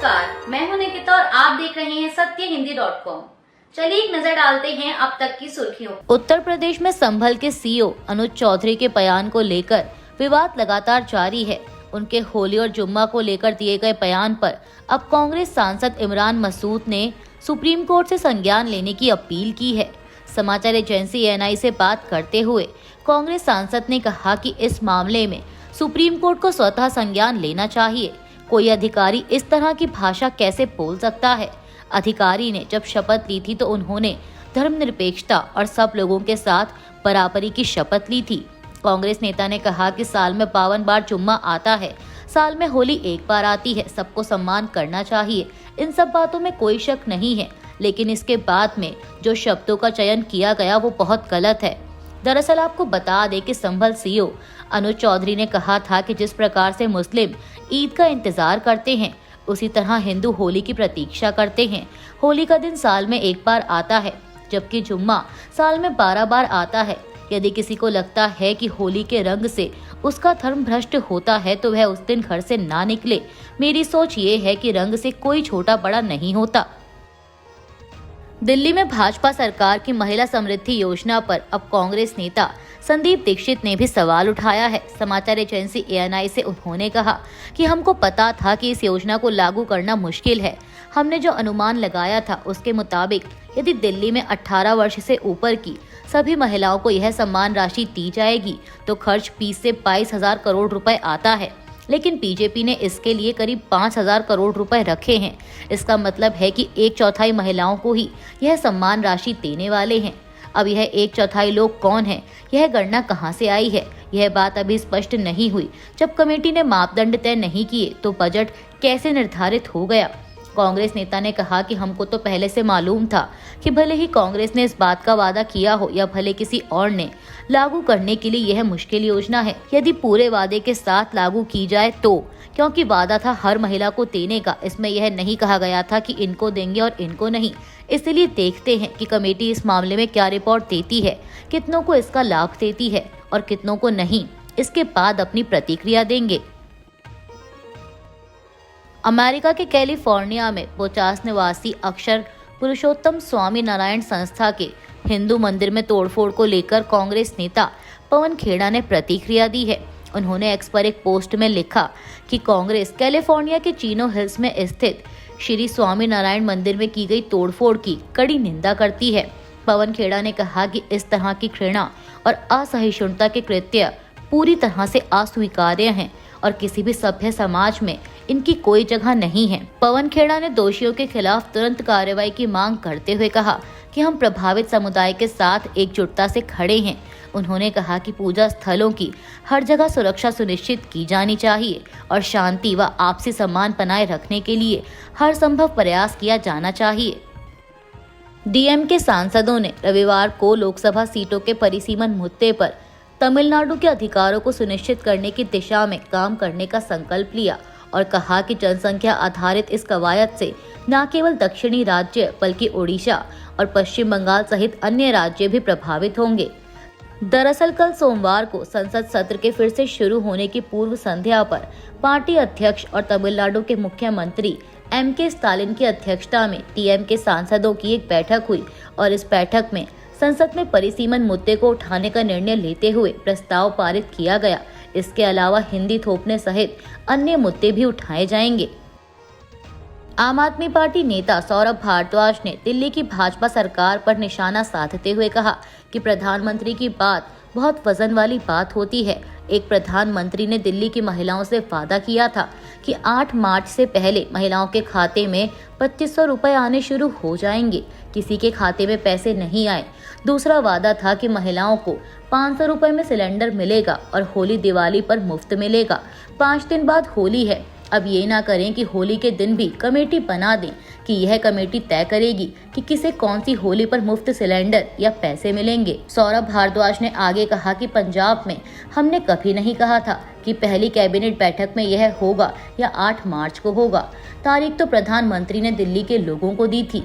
नमस्कार, मैं हूं निकिता और आप देख रहे हैं सत्यहिंदी.com। चलिए एक नजर डालते हैं अब तक की सुर्खियों। उत्तर प्रदेश में संभल के सीईओ अनुज चौधरी के बयान को लेकर विवाद लगातार जारी है। उनके होली और जुम्मा को लेकर दिए गए बयान पर अब कांग्रेस सांसद इमरान मसूद ने सुप्रीम कोर्ट से संज्ञान लेने की अपील की है। समाचार एजेंसी ANI से बात करते हुए कांग्रेस सांसद ने कहा कि इस मामले में सुप्रीम कोर्ट को स्वतः संज्ञान लेना चाहिए। कोई अधिकारी इस तरह की भाषा कैसे बोल सकता है? अधिकारी ने जब शपथ ली थी तो उन्होंने धर्मनिरपेक्षता और सब लोगों के साथ बराबरी की शपथ ली थी। कांग्रेस नेता ने कहा कि साल में 52 बार जुम्मा आता है, साल में होली एक बार आती है, सबको सम्मान करना चाहिए। इन सब बातों में कोई शक नहीं है, लेकिन इसके बाद में जो शब्दों का चयन किया गया वो बहुत गलत है। दरअसल आपको बता दें कि संभल सीईओ अनुज चौधरी ने कहा था कि जिस प्रकार से मुस्लिम ईद का इंतजार करते हैं उसी तरह हिंदू होली की प्रतीक्षा करते हैं। होली का दिन साल में एक बार आता है, जबकि जुम्मा साल में 12 बार आता है। यदि किसी को लगता है कि होली के रंग से उसका धर्म भ्रष्ट होता है तो वह उस दिन घर से ना निकले। मेरी सोच ये है कि रंग से कोई छोटा बड़ा नहीं होता। दिल्ली में भाजपा सरकार की महिला समृद्धि योजना पर अब कांग्रेस नेता संदीप दीक्षित ने भी सवाल उठाया है। समाचार एजेंसी ANI से उन्होंने कहा कि हमको पता था कि इस योजना को लागू करना मुश्किल है। हमने जो अनुमान लगाया था उसके मुताबिक यदि दिल्ली में 18 वर्ष से ऊपर की सभी महिलाओं को यह सम्मान राशि दी जाएगी तो खर्च 20 से 22 हजार करोड़ रुपए आता है, लेकिन बीजेपी ने इसके लिए करीब 5,000 करोड़ रुपए रखे हैं। इसका मतलब है कि 1/4 महिलाओं को ही यह सम्मान राशि देने वाले हैं। अब यह 1/4 लोग कौन हैं? यह गणना कहां से आई है? यह बात अभी स्पष्ट नहीं हुई। जब कमेटी ने मापदंड तय नहीं किए तो बजट कैसे निर्धारित हो गया? कांग्रेस नेता ने कहा कि हमको तो पहले से मालूम था कि भले ही कांग्रेस ने इस बात का वादा किया हो या भले किसी और ने, लागू करने के लिए यह मुश्किल योजना है। यदि पूरे वादे के साथ लागू की जाए तो, क्योंकि वादा था हर महिला को देने का, इसमें यह नहीं कहा गया था कि इनको देंगे और इनको नहीं। इसलिए देखते हैं कि कमेटी इस मामले में क्या रिपोर्ट देती है, कितनों को इसका लाभ देती है और कितनों को नहीं। इसके बाद अपनी प्रतिक्रिया देंगे। अमेरिका के कैलिफोर्निया में 50 निवासी अक्षर पुरुषोत्तम स्वामी नारायण संस्था के हिंदू मंदिर में तोड़फोड़ को लेकर कांग्रेस नेता पवन खेड़ा ने प्रतिक्रिया दी है। उन्होंने एक्स पर एक पोस्ट में लिखा कि कांग्रेस कैलिफोर्निया के चिनो हिल्स में स्थित श्री स्वामी नारायण मंदिर में की गई तोड़फोड़ की कड़ी निंदा करती है। पवन खेड़ा ने कहा कि इस तरह की घृणा और असहिष्णुता के कृत्य पूरी तरह से अस्वीकार्य हैं और किसी भी सभ्य समाज में इनकी कोई जगह नहीं है। पवन खेड़ा ने दोषियों के खिलाफ तुरंत कार्रवाई की मांग करते हुए कहा कि हम प्रभावित समुदाय के साथ एकजुटता से खड़े हैं। उन्होंने कहा कि पूजा स्थलों की हर जगह सुरक्षा सुनिश्चित की जानी चाहिए और शांति व आपसी सम्मान बनाए रखने के लिए हर संभव प्रयास किया जाना चाहिए। DMK सांसदों ने रविवार को लोकसभा सीटों के परिसीमन मुद्दे पर तमिलनाडु के अधिकारों को सुनिश्चित करने की दिशा में काम करने का संकल्प लिया और कहा कि जनसंख्या आधारित इस कवायद से न केवल दक्षिणी राज्य बल्कि ओडिशा और पश्चिम बंगाल सहित अन्य राज्य भी प्रभावित होंगे। दरअसल कल सोमवार को संसद सत्र के फिर से शुरू होने की पूर्व संध्या पर पार्टी अध्यक्ष और तमिलनाडु के मुख्यमंत्री MK स्टालिन की अध्यक्षता में DMK सांसदों की एक बैठक हुई और इस बैठक में संसद में परिसीमन मुद्दे को उठाने का निर्णय लेते हुए प्रस्ताव पारित किया गया। इसके अलावा हिंदी थोपने सहित अन्य मुद्दे भी उठाए जाएंगे। आम आदमी पार्टी नेता सौरभ भारद्वाज ने दिल्ली की भाजपा सरकार पर निशाना साधते हुए कहा कि प्रधानमंत्री की बात बहुत वजन वाली बात होती है। एक प्रधानमंत्री ने दिल्ली की महिलाओं से वादा किया था कि 8 मार्च से पहले महिलाओं के खाते में 2500 रुपए आने शुरू हो जाएंगे। किसी के खाते में पैसे नहीं आए। दूसरा वादा था कि महिलाओं को 500 रुपए में सिलेंडर मिलेगा और होली दिवाली पर मुफ्त मिलेगा। 5 दिन बाद होली है। अब ये ना करें कि होली के दिन भी कमेटी बना दें कि यह कमेटी तय करेगी कि किसे कौन सी होली पर मुफ्त सिलेंडर या पैसे मिलेंगे। सौरभ भारद्वाज ने आगे कहा कि पंजाब में हमने कभी नहीं कहा था कि पहली कैबिनेट बैठक में यह होगा या 8 मार्च को होगा। तारीख तो प्रधानमंत्री ने दिल्ली के लोगों को दी थी।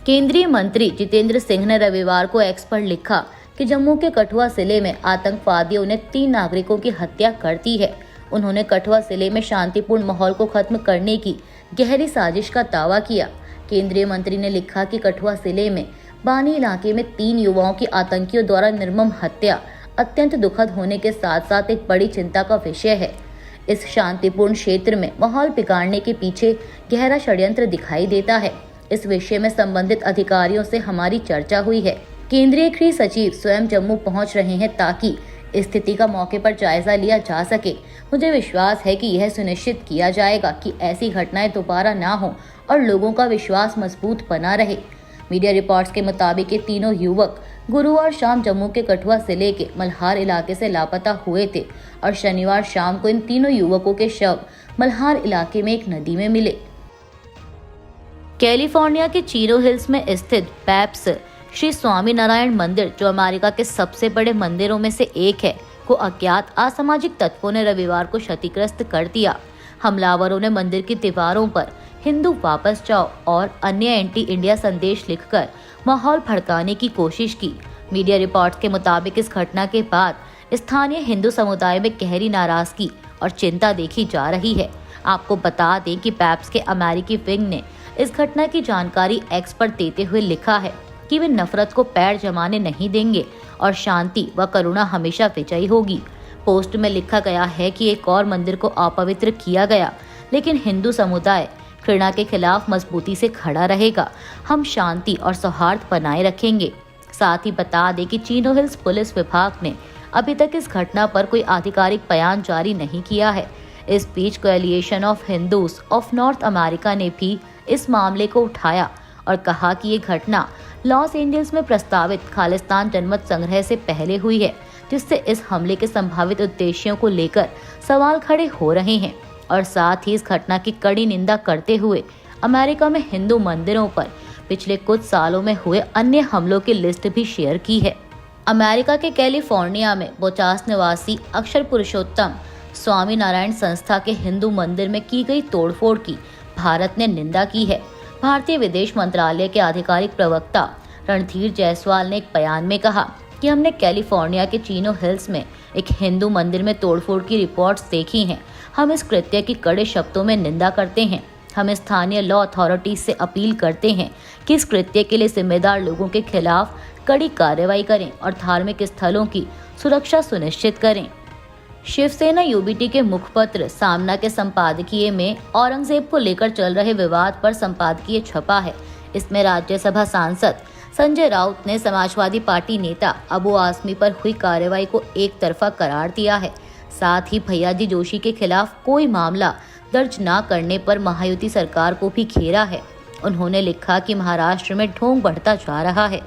केंद्रीय मंत्री जितेंद्र सिंह ने रविवार को एक्स पर लिखा कि जम्मू के कठुआ जिले में आतंकवादियों ने 3 नागरिकों की हत्या कर दी है। उन्होंने कठुआ जिले में शांतिपूर्ण माहौल को खत्म करने की गहरी साजिश का दावा किया। केंद्रीय मंत्री ने लिखा कि कठुआ जिले में बानी इलाके में 3 युवाओं की आतंकियों द्वारा निर्मम हत्या अत्यंत दुखद होने के साथ साथ एक बड़ी चिंता का विषय है। इस शांतिपूर्ण क्षेत्र में माहौल बिगाड़ने के पीछे गहरा षड्यंत्र दिखाई देता है। इस विषय में संबंधित अधिकारियों से हमारी चर्चा हुई है। केंद्रीय गृह सचिव स्वयं जम्मू पहुंच रहे हैं ताकि स्थिति का मौके पर जायजा लिया जा सके। मुझे विश्वास है कि यह सुनिश्चित किया जाएगा कि ऐसी घटनाएं दोबारा ना हो और लोगों का विश्वास मजबूत बना रहे। मीडिया रिपोर्ट्स के मुताबिक ये तीनों युवक गुरुवार शाम जम्मू के कठुआ जिले के मल्हार इलाके से लापता हुए थे और शनिवार शाम को इन तीनों युवकों के शव मल्हार इलाके में एक नदी में मिले। कैलिफोर्निया के चीरो हिल्स में स्थित पैप्स श्री स्वामी नारायण मंदिर, जो अमेरिका के सबसे बड़े मंदिरों में से एक है, को अज्ञात असामाजिक तत्वों ने रविवार को क्षतिग्रस्त कर दिया। हमलावरों ने मंदिर की दीवारों पर हिंदू वापस जाओ और अन्य एंटी इंडिया संदेश लिखकर माहौल भड़काने की कोशिश की। मीडिया रिपोर्ट्स के मुताबिक इस घटना के बाद स्थानीय हिंदू समुदाय में गहरी नाराजगी और चिंता देखी जा रही है। आपको बता दें कि पैप्स के अमेरिकी विंग ने इस घटना की जानकारी एक्स पर देते हुए लिखा है कि वे नफरत को पैर जमाने नहीं देंगे और शांति व करुणा हमेशा विजयी होगी। पोस्ट में लिखा गया है कि एक और मंदिर को अपवित्र किया गया, लेकिन हिंदू समुदाय घृणा के खिलाफ मजबूती से खड़ा रहेगा। हम शांति और सौहार्द बनाए रखेंगे। साथ ही बता दें कि चीनो हिल्स पुलिस विभाग ने अभी तक इस घटना पर कोई आधिकारिक बयान जारी नहीं किया है। इस बीच coalition of Hindus of North America ने भी इस मामले को उठाया और कहा कि ये घटना लॉस एंजल्स में प्रस्तावित खालिस्तान जनमत संग्रह से पहले हुई है, जिससे इस हमले के संभावित उद्देश्यों को लेकर सवाल खड़े हो रहे हैं। और साथ ही इस घटना की कड़ी निंदा करते हुए अमेरिका में हिंदू मंदिरों पर पिछले कुछ सालों में हुए अन्य हमलों की लिस्ट भी शेयर की है। अमेरिका के कैलिफोर्निया में बोचास निवासी अक्षर पुरुषोत्तम स्वामी नारायण संस्था के हिंदू मंदिर में की गई तोड़फोड़ की भारत ने निंदा की है। भारतीय विदेश मंत्रालय के आधिकारिक प्रवक्ता रणधीर जायसवाल ने एक बयान में कहा कि हमने कैलिफोर्निया के चीनो हिल्स में एक हिंदू मंदिर में तोड़फोड़ की रिपोर्ट्स देखी हैं। हम इस कृत्य की कड़े शब्दों में निंदा करते हैं। हम स्थानीय लॉ अथॉरिटीज से अपील करते हैं कि इस कृत्य के लिए जिम्मेदार लोगों के खिलाफ कड़ी कार्रवाई करें और धार्मिक स्थलों की सुरक्षा सुनिश्चित करें। शिवसेना यूबीटी के मुखपत्र सामना के संपादकीय में औरंगजेब को लेकर चल रहे विवाद पर संपादकीय छपा है। इसमें राज्यसभा सांसद संजय राउत ने समाजवादी पार्टी नेता अबू आसमी पर हुई कार्रवाई को एक तरफा करार दिया है। साथ ही भैयाजी जोशी के खिलाफ कोई मामला दर्ज न करने पर महायुति सरकार को भी घेरा है। उन्होंने लिखा कि महाराष्ट्र में ढोंग बढ़ता जा रहा है।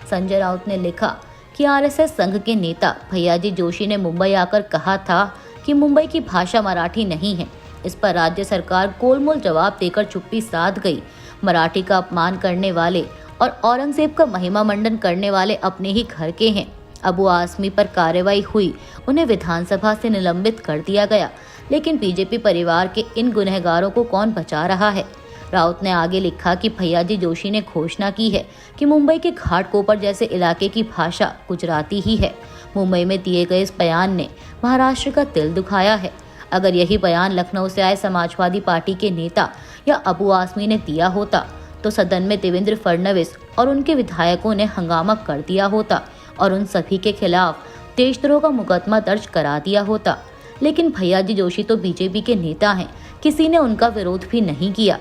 संजय राउत ने लिखा कि आरएसएस संघ के नेता भैयाजी जोशी ने मुंबई आकर कहा था कि मुंबई की भाषा मराठी नहीं है। इस पर राज्य सरकार गोलमोल जवाब देकर चुप्पी साध गई। मराठी का अपमान करने वाले और औरंगजेब का महिमा मंडन करने वाले अपने ही घर के हैं। अबू आसमी पर कार्रवाई हुई, उन्हें विधानसभा से निलंबित कर दिया गया, लेकिन बीजेपी परिवार के इन गुनहगारों को कौन बचा रहा है। राउत ने आगे लिखा कि भैयाजी जोशी ने घोषणा की है कि मुंबई के घाटकोपर जैसे इलाके की भाषा गुजराती ही है। मुंबई में दिए गए इस बयान ने महाराष्ट्र का दिल दुखाया है। अगर यही बयान लखनऊ से आए समाजवादी पार्टी के नेता या अबू आसमी ने दिया होता तो सदन में देवेंद्र फडणवीस और उनके विधायकों ने हंगामा कर दिया होता और उन सभी के खिलाफ देशद्रोह का मुकदमा दर्ज करा दिया होता। लेकिन भैयाजी जोशी तो बीजेपी के नेता हैं, किसी ने उनका विरोध भी नहीं किया।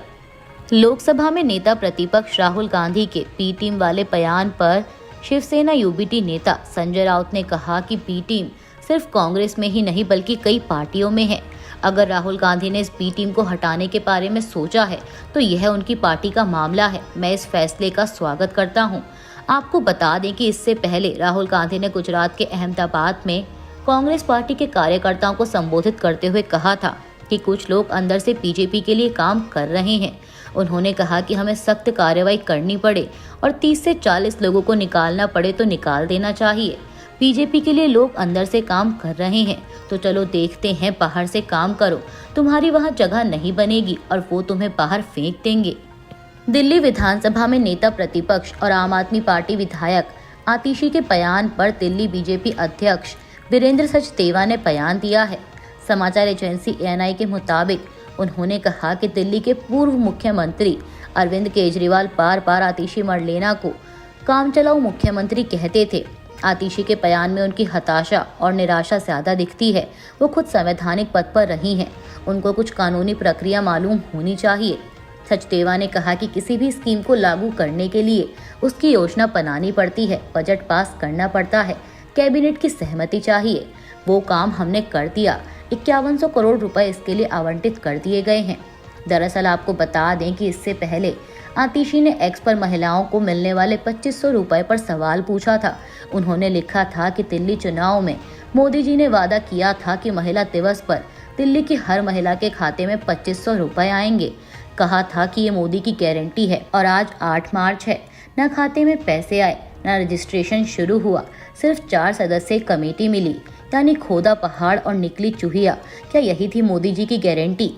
लोकसभा में नेता प्रतिपक्ष राहुल गांधी के बी टीम वाले बयान पर शिवसेना यूबीटी नेता संजय राउत ने कहा कि बी टीम सिर्फ कांग्रेस में ही नहीं बल्कि कई पार्टियों में है। अगर राहुल गांधी ने इस बी टीम को हटाने के बारे में सोचा है तो यह उनकी पार्टी का मामला है। मैं इस फैसले का स्वागत करता हूं। आपको बता दें कि इससे पहले राहुल गांधी ने गुजरात के अहमदाबाद में कांग्रेस पार्टी के कार्यकर्ताओं को संबोधित करते हुए कहा था कि कुछ लोग अंदर से बीजेपी के लिए काम कर रहे हैं। उन्होंने कहा कि हमें सख्त कार्रवाई करनी पड़े और 30 से 40 लोगों को निकालना पड़े तो निकाल देना चाहिए। बीजेपी के लिए लोग अंदर से काम कर रहे हैं, तो चलो देखते हैं, बाहर से काम करो, तुम्हारी वहां जगह नहीं बनेगी और वो तुम्हें बाहर फेंक देंगे। दिल्ली विधानसभा में नेता प्रतिपक्ष और आम आदमी पार्टी विधायक आतिशी के बयान पर दिल्ली बीजेपी अध्यक्ष वीरेंद्र सचदेवा ने बयान दिया है। समाचार एजेंसी ANI के मुताबिक उन्होंने कहा कि दिल्ली के पूर्व मुख्यमंत्री अरविंद केजरीवाल बार बार आतिशी मरलेना को कामचलाऊ मुख्यमंत्री कहते थे। आतिशी के बयान में उनकी हताशा और निराशा ज्यादा दिखती है। वो खुद संवैधानिक पद पर रही हैं, उनको कुछ कानूनी प्रक्रिया मालूम होनी चाहिए। सचदेवा ने कहा कि किसी भी स्कीम को लागू करने के लिए उसकी योजना बनानी पड़ती है, बजट पास करना पड़ता है, कैबिनेट की सहमति चाहिए। वो काम हमने कर दिया। 5100 करोड़ रुपए इसके लिए आवंटित कर दिए गए हैं। दरअसल आपको बता दें कि इससे पहले आतिशी ने एक्स पर महिलाओं को मिलने वाले 2500 रुपए पर सवाल पूछा था। उन्होंने लिखा था कि दिल्ली चुनाव में मोदी जी ने वादा किया था कि महिला दिवस पर दिल्ली की हर महिला के खाते में 2500 रुपए आएंगे। कहा था कि ये मोदी की गारंटी है और आज 8 मार्च है, न खाते में पैसे आए, न रजिस्ट्रेशन शुरू हुआ, सिर्फ 4 सदस्यीय कमेटी मिली, यानी खोदा पहाड़ और निकली चूहिया। क्या यही थी मोदी जी की गारंटी?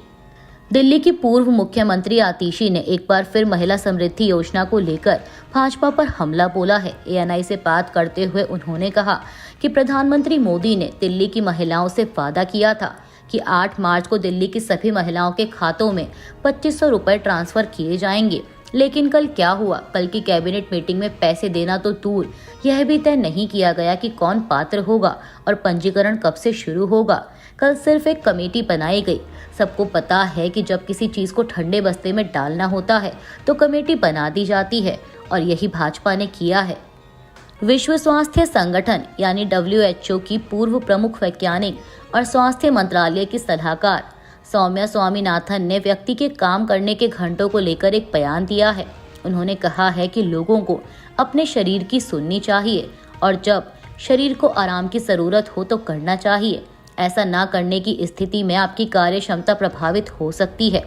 दिल्ली की पूर्व मुख्यमंत्री आतिशी ने एक बार फिर महिला समृद्धि योजना को लेकर भाजपा पर हमला बोला है। ANI से बात करते हुए उन्होंने कहा कि प्रधानमंत्री मोदी ने दिल्ली की महिलाओं से वादा किया था कि 8 मार्च को दिल्ली की सभी महिलाओं के खातों में 2500 रुपए ट्रांसफर किए जाएंगे। लेकिन कल क्या हुआ? कल की कैबिनेट मीटिंग में पैसे देना तो दूर, यह भी तय नहीं किया गया कि कौन पात्र होगा और पंजीकरण कब से शुरू होगा। कल सिर्फ एक कमेटी बनाई गई। सबको पता है कि जब किसी चीज को ठंडे बस्ते में डालना होता है तो कमेटी बना दी जाती है, और यही भाजपा ने किया है। विश्व स्वास्थ्य संगठन यानी WHO की पूर्व प्रमुख वैज्ञानिक और स्वास्थ्य मंत्रालय की सलाहकार सौम्या स्वामीनाथन ने व्यक्ति के काम करने के घंटों को लेकर एक बयान दिया है। उन्होंने कहा है कि लोगों को अपने शरीर की सुननी चाहिए और जब शरीर को आराम की जरूरत हो तो करना चाहिए। ऐसा ना करने की स्थिति में आपकी कार्य क्षमता प्रभावित हो सकती है।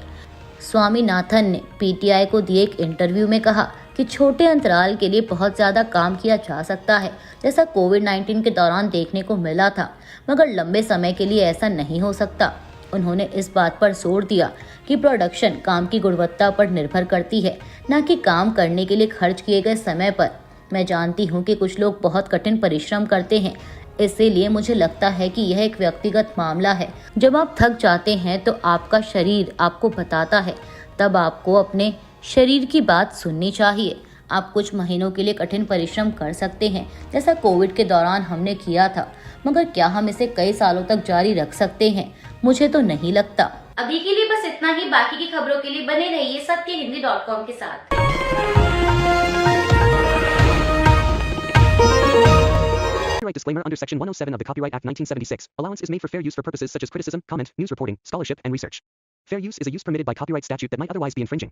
स्वामीनाथन ने PTI को दिए एक इंटरव्यू में कहा कि छोटे अंतराल के लिए बहुत ज्यादा काम किया जा सकता है, जैसा कोविड-19 के दौरान देखने को मिला था, मगर लंबे समय के लिए ऐसा नहीं हो सकता। उन्होंने इस बात पर जोर दिया कि प्रोडक्शन काम की गुणवत्ता पर निर्भर करती है, न कि काम करने के लिए खर्च किए गए समय पर। मैं जानती हूँ कि कुछ लोग बहुत कठिन परिश्रम करते हैं, इसीलिए मुझे लगता है कि यह एक व्यक्तिगत मामला है। जब आप थक जाते हैं तो आपका शरीर आपको बताता है, तब आपको अपने शरीर की बात सुननी चाहिए। आप कुछ महीनों के लिए कठिन परिश्रम कर सकते हैं, जैसा कोविड के दौरान हमने किया था, मगर क्या हम इसे कई सालों तक जारी रख सकते हैं? मुझे तो नहीं लगता। अभी के लिए बस इतना ही। बाकी की खबरों के लिए बने रहिए सत्यहिंदी.com के साथ। Copyright disclaimer under Section 107 of the Copyright Act 1976. Allowance is made for fair use for purposes such as criticism, comment, news reporting, scholarship, and research. Fair use is a use permitted by copyright statute that might otherwise be infringing.